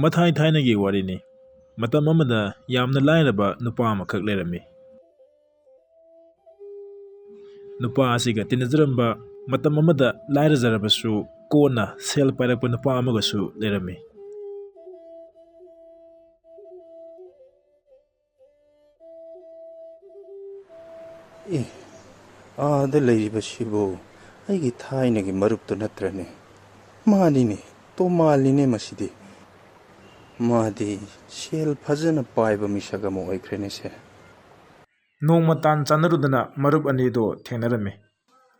ꯃꯊꯥꯏ ꯊꯥꯏꯅꯒꯤ ꯋꯥꯔꯤꯅꯤ. ꯃꯇꯝ ꯑꯃꯗ ꯌꯥꯝꯅ ꯂꯥꯏꯔꯕ ꯅꯨꯄꯥ ꯑꯃꯈꯛ ꯂꯩꯔꯝꯃꯤ. ꯅꯨꯄꯥ ꯑꯁꯤꯒ ꯇꯤꯟꯅꯖꯔꯝꯕ ꯃꯇꯝ ꯑꯃꯗ ꯂꯥꯏꯔꯖꯔꯕꯁꯨ ꯀꯣꯟꯅ ꯁꯦꯜ ꯄꯥꯏꯔꯛꯄ ꯅꯨꯄꯥ ꯑꯃꯒꯁꯨ ꯂꯩꯔꯝꯃꯤ. ꯑꯥꯗ ꯂꯩꯔꯤꯕꯁꯤꯕꯨ ꯑꯩꯒꯤ ꯊꯥꯏꯅꯒꯤ ꯃꯔꯨꯞꯇꯨ ꯅꯠꯇ꯭ꯔꯅꯦ? ꯃꯥꯅꯤꯅꯦ, ꯇꯣꯃꯥꯜꯅꯤꯅꯦ ꯃꯁꯤꯗꯤ. ꯃꯥꯗꯤ ꯁꯦꯜ ꯐꯖꯅ ꯄꯥꯏꯕ ꯃꯤꯁꯛ ꯑꯃ ꯑꯣꯏꯈ꯭ꯔꯦꯅꯦꯁꯦ. ꯅꯣꯡꯃ ꯇꯥꯟ ꯆꯥꯟꯅꯔꯨꯗꯅ ꯃꯔꯨꯞ ꯑꯅꯤꯗꯣ ꯊꯦꯡꯅꯔꯝꯃꯤ.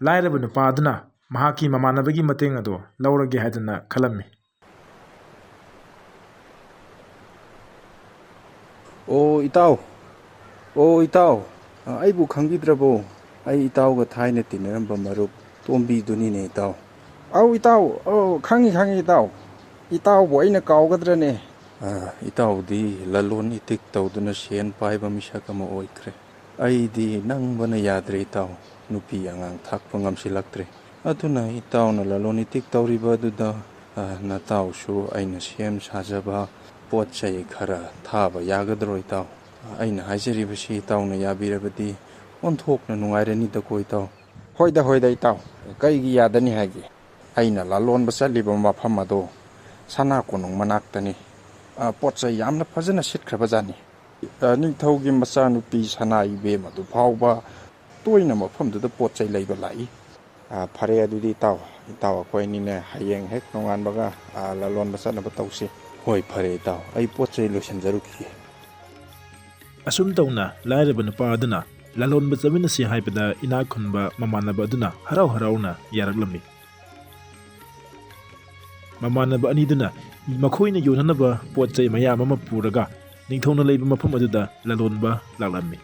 ꯂꯥꯏꯔꯕ ꯅꯨꯄꯥ ꯑꯗꯨꯅ ꯃꯍꯥꯛꯀꯤ ꯃꯃꯥꯟꯅꯕꯒꯤ ꯃꯇꯦꯡ ꯑꯗꯨ ꯂꯧꯔꯒꯦ ꯍꯥꯏꯗꯨꯅ ꯈꯜꯂꯝꯃꯤ. ꯑꯣ ꯏꯇꯥꯎ, ꯑꯩꯕꯨ ꯈꯪꯕꯤꯗ꯭ꯔꯕꯣ? ꯑꯩ ꯏꯇꯥꯎꯒ ꯊꯥꯏꯅ ꯇꯤꯟꯅꯔꯝꯕ ꯃꯔꯨꯞ ꯇꯣꯝꯕꯤꯗꯨꯅꯤꯅꯦ ꯏꯇꯥꯎ. ꯏꯇꯥꯎ, ꯈꯪꯉꯤ ꯏꯇꯥꯎ. ꯏꯇꯥꯎꯕꯨ ꯑꯩꯅ ꯀꯥꯎꯒꯗ꯭ꯔꯅꯦ? ꯏꯇꯥꯎꯗꯤ ꯂꯂꯣꯟ ꯏꯇꯤꯛ ꯇꯧꯗꯨꯅ ꯁꯦꯟ ꯄꯥꯏꯕ ꯃꯤꯁꯛ ꯑꯃ ꯑꯣꯏꯈ꯭ꯔꯦ. ꯑꯩꯗꯤ ꯅꯪꯕꯅ ꯌꯥꯗ꯭ꯔꯦ ꯏꯇꯥꯎ. ꯅꯨꯄꯤ ꯑꯉꯥꯡ ꯊꯥꯛꯄ ꯉꯝꯁꯤꯜꯂꯛꯇ꯭ꯔꯦ. ꯑꯗꯨꯅ ꯏꯇꯥꯎꯅ ꯂꯂꯣꯟ ꯏꯇꯤꯛ ꯇꯧꯔꯤꯕ ꯑꯗꯨꯗ ꯅꯇꯥꯎꯁꯨ ꯑꯩꯅ ꯁꯦꯝ ꯁꯥꯖꯕ ꯄꯣꯠ ꯆꯩ ꯈꯔ ꯊꯥꯕ ꯌꯥꯒꯗ꯭ꯔꯣ ꯏꯇꯥꯎ? ꯑꯩꯅ ꯍꯥꯏꯖꯔꯤꯕꯁꯤ ꯏꯇꯥꯎꯅ ꯌꯥꯕꯤꯔꯕꯗꯤ ꯑꯣꯟꯊꯣꯛꯅ ꯅꯨꯡꯉꯥꯏꯔꯅꯤꯗꯀꯣ ꯏꯇꯥꯎ. ꯍꯣꯏꯗ ꯏꯇꯥꯎ, ꯀꯩꯒꯤ ꯌꯥꯗꯅꯤ ꯍꯥꯏꯒꯦ? ꯑꯩꯅ ꯂꯂꯣꯟꯕ ꯆꯠꯂꯤꯕ ꯃꯐꯝ ꯑꯗꯣ ꯁꯅꯥ ꯀꯣꯅꯨꯡ ꯃꯅꯥꯛꯇꯅꯤ. ꯄꯣꯠ ꯆꯩ ꯌꯥꯝꯅ ꯐꯖꯅ ꯁꯤꯠꯈ꯭ꯔꯕꯖꯥꯠꯅꯤ. ꯅꯤꯡꯊꯧꯒꯤ ꯃꯆꯥꯅꯨꯄꯤ ꯁꯅꯥ ꯏꯕꯦꯝ ꯑꯗꯨ ꯐꯥꯎꯕ ꯇꯣꯏꯅ ꯃꯐꯝꯗꯨꯗ ꯄꯣꯠ ꯆꯩ ꯂꯩꯕ ꯂꯥꯛꯏ. ꯐꯔꯦ ꯑꯗꯨꯗꯤ ꯏꯇꯥꯎ ꯑꯩꯈꯣꯏ ꯑꯅꯤꯅꯦ ꯍꯌꯦꯡ ꯍꯦꯛ ꯅꯣꯡꯉꯥꯟꯕꯒ ꯂꯂꯣꯟꯕ ꯆꯠꯅꯕ ꯇꯧꯁꯤ. ꯍꯣꯏ ꯐꯔꯦ ꯏꯇꯥꯎ, ꯑꯩ ꯄꯣꯠ ꯆꯩ ꯂꯣꯏꯁꯤꯟꯖꯔꯨꯈꯤꯒꯦ. ꯑꯁꯨꯝ ꯇꯧꯅ ꯂꯥꯏꯔꯕ ꯅꯨꯄꯥ ꯑꯗꯨꯅ ꯂꯂꯣꯟꯕ ꯆꯠꯃꯤꯟꯅꯁꯤ ꯍꯥꯏꯕꯗ ꯏꯅꯥꯛ ꯈꯨꯟꯕ ꯃꯃꯥꯟꯅꯕ ꯑꯗꯨꯅ ꯍꯔꯥꯎ ꯍꯔꯥꯎꯅ ꯌꯥꯔꯛꯂꯝꯃꯤ. ꯃꯃꯥꯟꯅꯕ ꯑꯅꯤꯗꯨꯅ ꯃꯈꯣꯏꯅ ꯌꯣꯟꯅꯅꯕ ꯄꯣꯠ ꯆꯩ ꯃꯌꯥꯝ ꯑꯃ ꯄꯨꯔꯒ ꯅꯤꯡꯊꯧꯅ ꯂꯩꯕ ꯃꯐꯝ ꯑꯗꯨꯗ ꯂꯂꯣꯟꯕ ꯂꯥꯛꯂꯝꯃꯤ.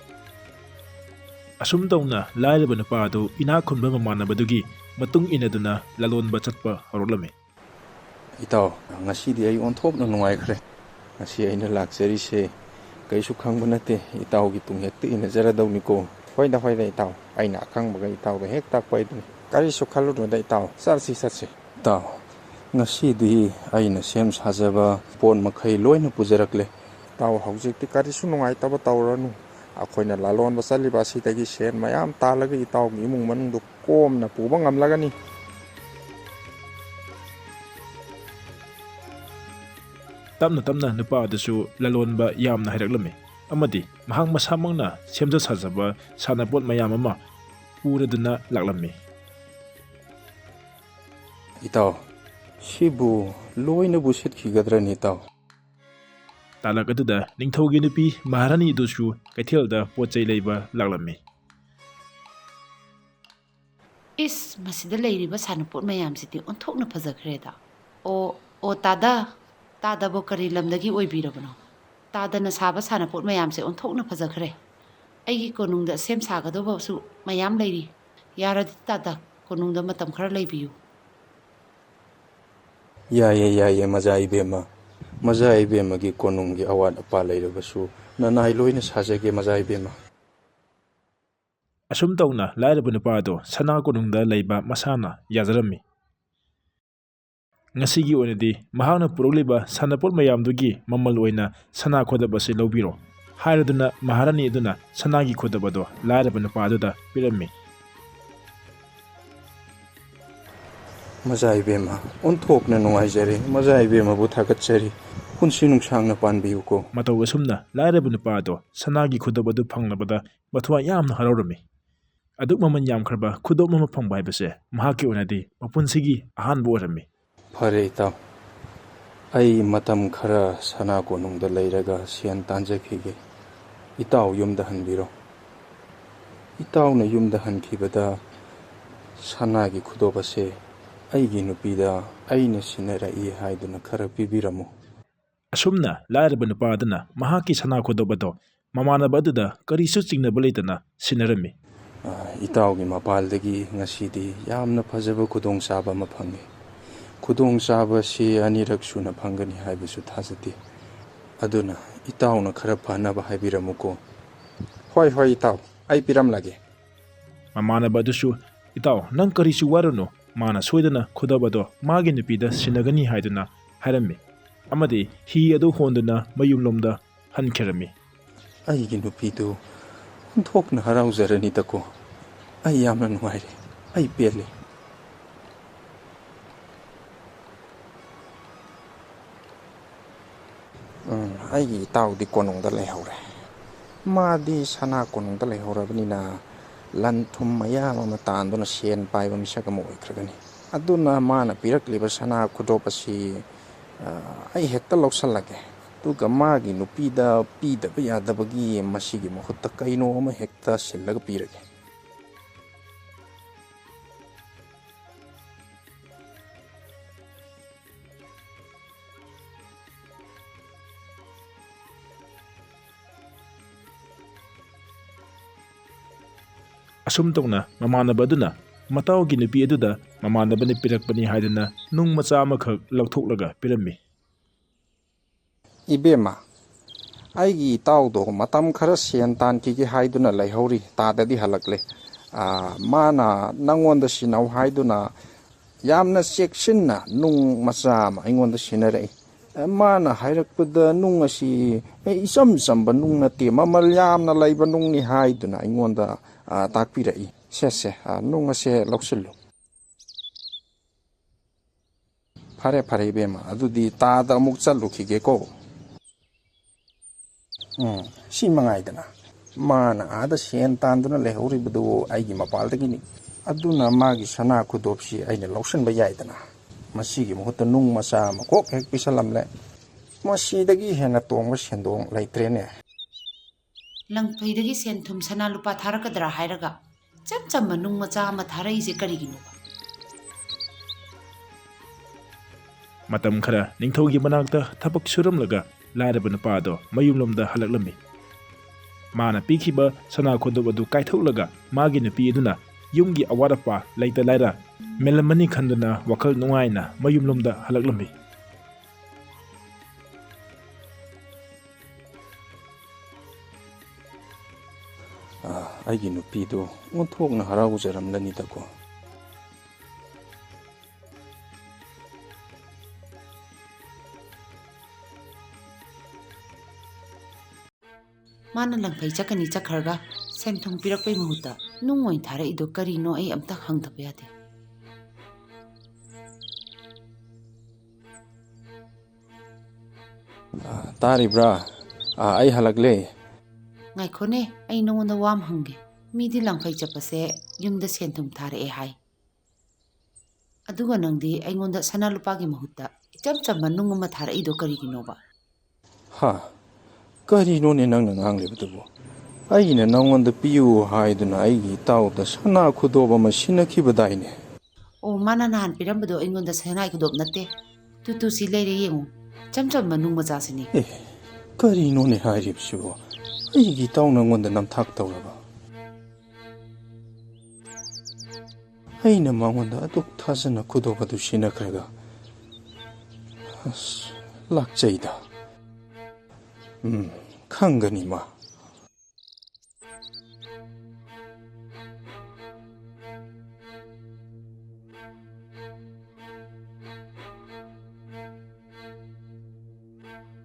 ꯑꯁꯨꯝ ꯇꯧꯅ ꯂꯥꯏꯔꯕ ꯅꯨꯄꯥ ꯑꯗꯨ ꯏꯅꯥꯛ ꯈꯨꯟꯕ ꯃꯃꯥꯟꯅꯕꯗꯨꯒꯤ ꯃꯇꯨꯡ ꯏꯟꯅꯗꯨꯅ ꯂꯂꯣꯟꯕ ꯆꯠꯄ ꯍꯧꯔꯛꯂꯝꯃꯤ. ꯏꯇꯥꯎ, ꯉꯁꯤꯗꯤ ꯑꯩ ꯑꯣꯟꯊꯣꯛꯅ ꯅꯨꯡꯉꯥꯏꯈ꯭ꯔꯦ. ꯉꯁꯤ ꯑꯩꯅ ꯂꯥꯛꯆꯔꯤꯁꯦ ꯀꯩꯁꯨ ꯈꯪꯕ ꯅꯠꯇꯦ, ꯏꯇꯥꯎꯒꯤ ꯇꯨꯡ ꯍꯦꯛꯇ ꯏꯟꯅꯖꯔꯗꯧꯅꯤꯀꯣ. ꯍꯣꯏꯗ ꯏꯇꯥꯎ, ꯑꯩꯅ ꯑꯈꯪꯕꯒ ꯏꯇꯥꯎꯗ ꯍꯦꯛ ꯇꯥꯛꯄ ꯍꯥꯏꯗꯨꯅꯤ. ꯀꯔꯤꯁꯨ ꯈꯜꯂꯨꯅꯨꯗ ꯏꯇꯥꯎ, ꯆꯠꯁꯤ. ꯏꯇꯥꯎ, ꯉꯁꯤꯗꯤ ꯑꯩꯅ ꯁꯦꯝ ꯁꯥꯖꯕ ꯄꯣꯠ ꯃꯈꯩ ꯂꯣꯏꯅ ꯄꯨꯖꯔꯛꯂꯦ. ꯏꯇꯥꯎ, ꯍꯧꯖꯤꯛꯇꯤ ꯀꯔꯤꯁꯨ ꯅꯨꯡꯉꯥꯏꯇꯕ ꯇꯧꯔꯅꯨ. ꯑꯩꯈꯣꯏꯅ ꯂꯂꯣꯟꯕ ꯆꯠꯂꯤꯕ ꯑꯁꯤꯗꯒꯤ ꯁꯦꯟ ꯃꯌꯥꯝ ꯇꯥꯜꯂꯒ ꯏꯇꯥꯎꯒꯤ ꯏꯃꯨꯡ ꯃꯅꯨꯡꯗꯨ ꯀꯣꯝꯅ ꯄꯨꯕ ꯉꯝꯂꯒꯅꯤ. ꯇꯞꯅ ꯇꯞꯅ ꯅꯨꯄꯥ ꯑꯗꯨꯁꯨ ꯂꯂꯣꯟꯕ ꯌꯥꯝꯅ ꯍꯩꯔꯛꯂꯝꯃꯤ ꯑꯃꯗꯤ ꯃꯍꯥꯛ ꯃꯁꯥꯃꯛꯅ ꯁꯦꯝꯖ ꯁꯥꯖꯕ ꯁꯥꯟꯅꯄꯣꯠ ꯃꯌꯥꯝ ꯑꯃ ꯄꯨꯔꯗꯨꯅ ꯂꯥꯛꯂꯝꯃꯤ. ꯏꯇꯥꯎ, ꯁꯤꯕꯨ ꯂꯣꯏꯅꯕꯨ ꯁꯤꯠꯈꯤꯒꯗ꯭ꯔꯅꯤ ꯏꯇꯥꯎ? ꯇꯥꯂꯛ ꯑꯗꯨꯗ ꯅꯤꯡꯊꯧꯒꯤ ꯅꯨꯄꯤ ꯃꯍꯥꯔꯥꯅꯤ ꯑꯗꯨꯁꯨ ꯀꯩꯊꯦꯜꯗ ꯄꯣꯠ ꯆꯩ ꯂꯩꯕ ꯂꯥꯛꯂꯝꯃꯤ. ꯃꯁꯤꯗ ꯂꯩꯔꯤꯕ ꯁꯥꯟꯅꯄꯣꯠ ꯃꯌꯥꯝꯁꯤꯗꯤ ꯑꯣꯟꯊꯣꯛꯅ ꯐꯖꯈ꯭ꯔꯦꯗ. ꯇꯥꯗꯕꯨ ꯀꯔꯤ ꯂꯝꯗꯒꯤ ꯑꯣꯏꯕꯤꯔꯕꯅꯣ? ꯇꯥꯗꯅ ꯁꯥꯕ ꯁꯥꯟꯅꯄꯣꯠ ꯃꯌꯥꯝꯁꯦ ꯑꯣꯟꯊꯣꯛꯅ ꯐꯖꯈ꯭ꯔꯦ. ꯑꯩꯒꯤ ꯀꯣꯅꯨꯡꯗ ꯁꯦꯝ ꯁꯥꯒꯗꯧꯕꯁꯨ ꯃꯌꯥꯝ ꯂꯩꯔꯤ. ꯌꯥꯔꯗꯤ ꯇꯥꯗ ꯀꯣꯅꯨꯡꯗ ꯃꯇꯝ ꯈꯔ ꯂꯩꯕꯤꯌꯨ. ꯌꯥꯏꯌꯦ ꯃꯖꯥ ꯏꯕꯦꯝꯃ. ꯃꯖꯥ ꯏꯕꯦꯝꯃꯒꯤ ꯀꯣꯅꯨꯡꯒꯤ ꯑꯋꯥꯠ ꯑꯄꯥ ꯂꯩꯔꯕꯁꯨ ꯅꯅꯥꯏ ꯂꯣꯏꯅ ꯁꯥꯖꯒꯦ ꯃꯖꯥ ꯏꯕꯦꯝꯃ. ꯑꯁꯨꯝ ꯇꯧꯅ ꯂꯥꯏꯔꯕ ꯅꯨꯄꯥ ꯑꯗꯨ ꯁꯅꯥ ꯀꯣꯅꯨꯡꯗ ꯂꯩꯕ ꯃꯁꯥꯅ ꯌꯥꯖꯔꯝꯃꯤ. ꯉꯁꯤꯒꯤ ꯑꯣꯏꯅꯗꯤ ꯃꯍꯥꯛꯅ ꯄꯨꯔꯛꯂꯤꯕ ꯁꯥꯟꯅꯄꯣꯠ ꯃꯌꯥꯝꯗꯨꯒꯤ ꯃꯃꯜ ꯑꯣꯏꯅ ꯁꯅꯥ ꯈꯣꯗꯞ ꯑꯁꯤ ꯂꯧꯕꯤꯔꯣ ꯍꯥꯏꯔꯗꯨꯅ ꯃꯍꯥꯔꯥꯅꯤ ꯑꯗꯨꯅ ꯁꯅꯥꯒꯤ ꯈꯣꯗꯞ ꯑꯗꯨ ꯂꯥꯏꯔꯕ ꯅꯨꯄꯥ ꯑꯗꯨꯗ ꯄꯤꯔꯝꯃꯤ. ꯃꯖꯥ ꯏꯕꯦꯝꯃ, ꯑꯣꯟꯊꯣꯛꯅ ꯅꯨꯡꯉꯥꯏꯖꯔꯦ. ꯃꯖꯥ ꯏꯕꯦꯝꯃꯕꯨ ꯊꯥꯒꯠꯆꯔꯤ. ꯄꯨꯟꯁꯤ ꯅꯨꯡꯁꯥꯡꯅ ꯄꯥꯟꯕꯤꯌꯨꯀꯣ. ꯃꯇꯧ ꯑꯁꯨꯝꯅ ꯂꯥꯏꯔꯕ ꯅꯨꯄꯥ ꯑꯗꯨ ꯁꯅꯥꯒꯤ ꯈꯨꯗꯣꯞ ꯑꯗꯨ ꯐꯪꯂꯕꯗ ꯃꯊ꯭ꯋꯥꯏ ꯌꯥꯝꯅ ꯍꯔꯥꯎꯔꯝꯃꯤ. ꯑꯗꯨꯛ ꯃꯃꯜ ꯌꯥꯝꯈ꯭ꯔꯕ ꯈꯨꯗꯣꯞ ꯑꯃ ꯐꯪꯕ ꯍꯥꯏꯕꯁꯦ ꯃꯍꯥꯛꯀꯤ ꯑꯣꯏꯅꯗꯤ ꯃꯄꯨꯟꯁꯤꯒꯤ ꯑꯍꯥꯟꯕ ꯑꯣꯏꯔꯝꯃꯤ. ꯐꯔꯦ ꯏꯇꯥꯎ, ꯑꯩ ꯃꯇꯝ ꯈꯔ ꯁꯅꯥ ꯀꯣꯅꯨꯡꯗ ꯂꯩꯔꯒ ꯁꯦꯟ ꯇꯥꯟꯖꯈꯤꯒꯦ. ꯏꯇꯥꯎ ꯌꯨꯝꯗ ꯍꯟꯕꯤꯔꯣ. ꯏꯇꯥꯎꯅ ꯌꯨꯝꯗ ꯍꯟꯈꯤꯕꯗ ꯁꯅꯥꯒꯤ ꯈꯨꯗꯣꯞ ꯑꯁꯦ ꯑꯩꯒꯤ ꯅꯨꯄꯤꯗ ꯑꯩꯅ ꯁꯤꯟꯅꯔꯛꯏ ꯍꯥꯏꯗꯨꯅ ꯈꯔ ꯄꯤꯕꯤꯔꯝꯃꯨ. ꯑꯁꯨꯝꯅ ꯂꯥꯏꯔꯕ ꯅꯨꯄꯥ ꯑꯗꯨꯅ ꯃꯍꯥꯛꯀꯤ ꯁꯅꯥ ꯈꯨꯗꯣꯞ ꯑꯗꯨ ꯃꯃꯥꯟꯅꯕ ꯑꯗꯨꯗ ꯀꯔꯤꯁꯨ ꯆꯤꯡꯅꯕ ꯂꯩꯇꯅ ꯁꯤꯟꯅꯔꯝꯃꯤ. ꯏꯇꯥꯎꯒꯤ ꯃꯄꯥꯜꯗꯒꯤ ꯉꯁꯤꯗꯤ ꯌꯥꯝꯅ ꯐꯖꯕ ꯈꯨꯗꯣꯡꯆꯥꯕ ꯑꯃ ꯐꯪꯉꯤ. ꯈꯨꯗꯣꯡꯆꯥꯕ ꯑꯁꯤ ꯑꯅꯤꯔꯛ ꯁꯨꯅ ꯐꯪꯒꯅꯤ ꯍꯥꯏꯕꯁꯨ ꯊꯥꯖꯗꯦ. ꯑꯗꯨꯅ ꯏꯇꯥꯎꯅ ꯈꯔ ꯐꯅꯕ ꯍꯥꯏꯕꯤꯔꯝꯃꯨꯀꯣ. ꯍꯣꯏ ꯏꯇꯥꯎ, ꯑꯩ ꯄꯤꯔꯝꯂꯒꯦ. ꯃꯃꯥꯟꯅꯕ ꯑꯗꯨꯁꯨ ꯏꯇꯥꯎ ꯅꯪ ꯀꯔꯤꯁꯨ ꯋꯥꯔꯨꯅꯨ, ꯃꯥꯅ ꯁꯣꯏꯗꯅ ꯈꯨꯗꯣꯞ ꯑꯗꯣ ꯃꯥꯒꯤ ꯅꯨꯄꯤꯗ ꯁꯤꯟꯅꯒꯅꯤ ꯍꯥꯏꯗꯨꯅ ꯍꯥꯏꯔꯝꯃꯤ. ꯑꯃꯗꯤ ꯍꯤ ꯑꯗꯨ ꯍꯣꯟꯗꯨꯅ ꯃꯌꯨꯝꯂꯣꯝꯗ ꯍꯟꯈꯤꯔꯝꯃꯤ꯫ ꯑꯩꯒꯤ ꯅꯨꯄꯤꯗꯨ ꯑꯣꯟꯊꯣꯛꯅ ꯍꯔꯥꯎꯖꯔꯅꯤꯗꯀꯣ꯫ ꯑꯩ ꯌꯥꯝꯅ ꯅꯨꯡꯉꯥꯏꯔꯦ꯫ ꯑꯩ ꯄꯦꯜꯂꯦ꯫ ꯑꯩꯒꯤ ꯏꯇꯥꯎꯗꯤ ꯀꯣꯅꯨꯡꯗ ꯂꯩꯍꯧꯔꯦ꯫ ꯃꯥꯗꯤ ꯁꯅꯥ ꯀꯣꯅꯨꯡꯗ ꯂꯩꯍꯧꯔꯕꯅꯤꯅ ꯂꯟ ꯊꯨꯝ ꯃꯌꯥꯝ ꯑꯃ ꯇꯥꯟꯗꯨꯅ ꯁꯦꯟ ꯄꯥꯏꯕ ꯃꯤꯁꯛ ꯑꯃ ꯑꯣꯏꯈ꯭ꯔꯒꯅꯤ꯫ ꯑꯗꯨꯅ ꯃꯥꯅ ꯄꯤꯔꯛꯂꯤꯕ ꯁꯅꯥ ꯈꯨꯗꯣꯞ ꯑꯁꯤ ꯑꯩ ꯍꯦꯛꯇ ꯂꯧꯁꯜꯂꯒꯦ꯫ ꯑꯗꯨꯒ ꯃꯥꯒꯤ ꯅꯨꯄꯤꯗ ꯄꯤꯗꯕ ꯌꯥꯗꯕꯒꯤ ꯃꯁꯤꯒꯤ ꯃꯍꯨꯠꯇ ꯀꯩꯅꯣ ꯑꯃ ꯍꯦꯛꯇ ꯁꯤꯜꯂꯒ ꯄꯤꯔꯒꯦ꯫ ꯑꯁꯨꯝ ꯇꯧꯅ ꯃꯃꯥꯟꯅꯕ ꯑꯗꯨꯅ ꯃꯇꯥꯎꯒꯤ ꯅꯨꯄꯤ ꯑꯗꯨꯗ ꯃꯃꯥꯟꯅꯕꯅ ꯄꯤꯔꯛꯄꯅꯤ ꯍꯥꯏꯗꯨꯅ ꯅꯨꯡ ꯃꯆꯥ ꯑꯃꯈꯛ ꯂꯧꯊꯣꯛꯂꯒ ꯄꯤꯔꯝꯃꯤ꯫ ꯏꯕꯦꯝꯃ, ꯑꯩꯒꯤ ꯏꯇꯥꯎꯗꯣ ꯃꯇꯝ ꯈꯔ ꯁꯦꯟ ꯇꯥꯟꯈꯤꯒꯦ ꯍꯥꯏꯗꯨꯅ ꯂꯩꯍꯧꯔꯤ, ꯇꯥꯗꯗꯤ ꯍꯜꯂꯛꯂꯦ꯫ ꯃꯥꯅ ꯅꯪꯉꯣꯟꯗ ꯁꯤꯟꯅꯧ ꯍꯥꯏꯗꯨꯅ ꯌꯥꯝꯅ ꯆꯦꯛꯁꯤꯟꯅ ꯅꯨꯡ ꯃꯆꯥ ꯑꯃ ꯑꯩꯉꯣꯟꯗ ꯁꯤꯟꯅꯔꯛꯏ꯫ ꯃꯥꯅ ꯍꯥꯏꯔꯛꯄꯗ ꯅꯨꯡ ꯑꯁꯤ ꯏꯆꯝ ꯆꯝꯕ ꯅꯨꯡ ꯅꯠꯇꯦ, ꯃꯃꯜ ꯌꯥꯝꯅ ꯂꯩꯕ ꯅꯨꯡꯅꯤ ꯍꯥꯏꯗꯨꯅ ꯑꯩꯉꯣꯟꯗ ꯇꯥꯛꯄꯤꯔꯛꯏ꯫ ꯁꯦ ꯅꯨꯡ ꯑꯁꯦ ꯂꯧꯁꯤꯜꯂꯨ꯫ ꯐꯔꯦ ꯐꯔꯦ ꯏꯕꯦꯝꯃ, ꯑꯗꯨꯗꯤ ꯇꯥꯗ ꯑꯃꯨꯛ ꯆꯠꯂꯨꯈꯤꯒꯦꯀꯣ꯫ ꯁꯤ ꯃꯉꯥꯏꯗꯅ ꯃꯥꯅ ꯑꯥꯗ ꯁꯦꯟ ꯇꯥꯟꯗꯨꯅ ꯂꯩꯍꯧꯔꯤꯕꯗꯨ ꯑꯩꯒꯤ ꯃꯄꯥꯜꯗꯒꯤꯅꯤ꯫ ꯑꯗꯨꯅ ꯃꯥꯒꯤ ꯁꯅꯥ ꯈꯨꯗꯣꯞꯁꯤ ꯑꯩꯅ ꯂꯧꯁꯤꯟꯕ ꯌꯥꯏꯗꯅ꯫ ꯃꯁꯤꯒꯤ ꯃꯍꯨꯠꯇ ꯅꯨꯡ ꯃꯆꯥ ꯑꯃ ꯀꯣꯛ ꯍꯦꯛ ꯄꯤꯁꯜꯂꯝꯂꯦ꯫ ꯃꯁꯤꯗꯒꯤ ꯍꯦꯟꯅ ꯇꯣꯡꯕ ꯁꯦꯟꯗꯣꯡ ꯂꯩꯇ꯭ꯔꯦꯅꯦ꯫ ꯂꯪꯐꯩꯗꯒꯤ ꯁꯦꯟ ꯊꯨꯝ ꯁꯅꯥ ꯂꯨꯄꯥ ꯊꯥꯔꯛꯀꯗ꯭ꯔꯥ ꯍꯥꯏꯔꯒ ꯏꯆꯝ ꯆꯝꯕ ꯅꯨꯡ ꯃꯆꯥ ꯑꯃ ꯊꯥꯔꯛꯏꯁꯦ ꯀꯔꯤꯒꯤꯅꯣꯕ? ꯃꯇꯝ ꯈꯔ ꯅꯤꯡꯊꯧꯒꯤ ꯃꯅꯥꯛꯇ ꯊꯕꯛ ꯁꯨꯔꯝꯂꯒ ꯂꯥꯏꯔꯕ ꯅꯨꯄꯥ ꯑꯗꯣ ꯃꯌꯨꯝꯂꯣꯝꯗ ꯍꯜꯂꯛꯂꯝꯃꯤ꯫ ꯃꯥꯅ ꯄꯤꯈꯤꯕ ꯁꯅꯥ ꯈꯨꯗꯣꯞ ꯑꯗꯨ ꯀꯥꯏꯊꯣꯛꯂꯒ ꯃꯥꯒꯤ ꯅꯨꯄꯤ ꯑꯗꯨꯅ ꯌꯨꯝꯒꯤ ꯑꯋꯥꯠ ꯑꯄꯥ ꯂꯩꯇ ꯂꯥꯏꯔ ꯃꯦꯜꯂꯝꯃꯅꯤ ꯈꯟꯗꯨꯅ ꯋꯥꯈꯜ ꯅꯨꯡꯉꯥꯏꯅ ꯃꯌꯨꯝꯂꯣꯝꯗ ꯍꯜꯂꯛꯂꯝꯃꯤ꯫ ꯑꯩꯒꯤ ꯅꯨꯄꯤꯗꯨ ꯑꯣꯟꯊꯣꯛꯅ ꯍꯔꯥꯎꯖꯔꯝꯂꯅꯤꯗꯀꯣ꯫ ꯃꯥꯅ ꯂꯪꯐꯩ ꯆꯠꯀꯅꯤ ꯆꯠꯈ꯭ꯔꯒ ꯁꯦꯟ ꯊꯨꯝ ꯄꯤꯔꯛꯄꯩ ꯃꯍꯨꯠꯇ ꯅꯨꯡ ꯑꯣꯏꯅ ꯊꯥꯔꯛꯏꯗꯣ ꯀꯔꯤꯅꯣ ꯑꯩ ꯑꯝꯇ ꯍꯪꯗꯕ ꯌꯥꯗꯦ꯫ ꯇꯥꯔꯤꯕ꯭ꯔꯥ? ꯑꯩ ꯍꯜꯂꯛꯂꯦ꯫ ꯉꯥꯏꯈꯣꯅꯦ, ꯑꯩ ꯅꯉꯣꯟꯗ ꯋꯥ ꯑꯃ ꯍꯪꯒꯦ꯫ ꯃꯤꯗꯤ ꯂꯪꯐꯩ ꯆꯠꯄꯁꯦ ꯌꯨꯝꯗ ꯁꯦꯟ ꯊꯨꯝ ꯊꯥꯔꯛꯑꯦ ꯍꯥꯏ, ꯑꯗꯨꯒ ꯅꯪꯗꯤ ꯑꯩꯉꯣꯟꯗ ꯁꯅꯥ ꯂꯨꯄꯥꯒꯤ ꯃꯍꯨꯠꯇ ꯏꯆꯝ ꯆꯝꯕ ꯅꯨꯡ ꯑꯃ ꯊꯥꯔꯛꯏꯗꯣ ꯀꯔꯤꯒꯤꯅꯣꯕ? ꯀꯔꯤꯅꯣꯅꯦ ꯅꯪꯅ ꯉꯥꯡꯂꯤꯕꯗꯨꯕꯨ? ꯑꯩꯅ ꯅꯪꯉꯣꯟꯗ ꯄꯤꯌꯨ ꯍꯥꯏꯗꯨꯅ ꯑꯩꯒꯤ ꯏꯇꯥꯎꯗ ꯁꯅꯥ ꯈꯨꯗꯣꯞ ꯑꯃ ꯁꯤꯟꯅꯈꯤꯕꯗꯥꯏꯅꯦ꯫ ꯑꯣ, ꯃꯥꯅ ꯅꯍꯥꯟ ꯄꯤꯔꯝꯕꯗꯣ ꯑꯩꯉꯣꯟꯗ ꯁꯅꯥꯏ ꯈꯨꯗꯣꯞ ꯅꯠꯇꯦ꯫ ꯇꯨ ꯁꯤ ꯂꯩꯔꯦ ꯌꯦꯡꯉꯨ, ꯏꯆꯝ ꯆꯝꯕ ꯅꯨꯡ ꯃꯆꯥꯁꯤꯅꯤ꯫ ꯀꯔꯤꯅꯣꯅꯦ ꯍꯥꯏꯔꯤꯕꯁꯤꯕꯨ? ꯑꯩꯒꯤ ꯏꯇꯥꯎ ꯅꯪꯉꯣꯟꯗ ꯅꯝꯊꯥꯛ ꯇꯧꯔꯕ? ꯑꯩꯅ ꯃꯉꯣꯟꯗ ꯑꯗꯨꯛ ꯊꯥꯖꯅ ꯈꯨꯗꯣꯞ ꯑꯗꯨ ꯁꯤꯟꯅꯈ꯭ꯔꯒ ꯂꯥꯛꯆꯩꯗ꯫ ꯈꯪꯒꯅꯤ ꯃꯥ꯫